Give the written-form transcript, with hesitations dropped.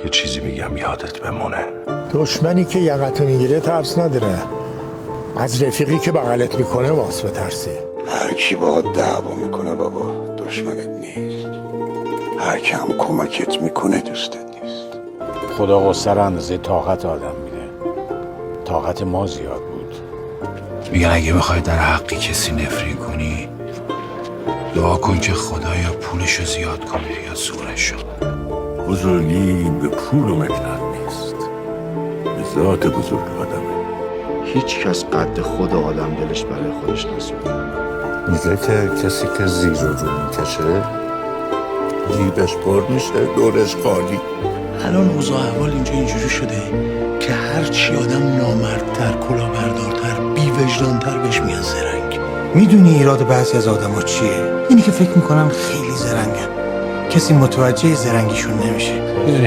یه چیزی میگم یادت بمونه. دشمنی که یقتو میگیره ترس نداره، از رفیقی که بغلت میکنه واس بترسی. هر کی باهات دعوا میکنه بابا دشمنت نیست، هر کی هم کمکت میکنه دوستت نیست. خدا قصه رو اندازه طاقت آدم میده. طاقت ما زیاد بود. میگن اگه بخوای در حقی کسی نفرین کنی دعا کن که خدایا پولشو زیاد کنه یا زورشو. بزرگی به پول و مکنت نیست، به ذات بزرگ آدمه. هیچ کس قد خود آدم دلش برای خودش نسوده. میگه که کسی که زیر رو میکشه جیبش پر میشه دورش خالی. الان اوضاع احوال اینجوری شده که هر چی آدم نامردتر، کلاهبردارتر، بی‌وجدان‌تر بهش میاد زرنگ. میدونی ایراد بعضی از آدما چیه؟ اینی که فکر میکنن خیلی زرنگن، کسی متوجه زرنگیشون نمیشه. میدونی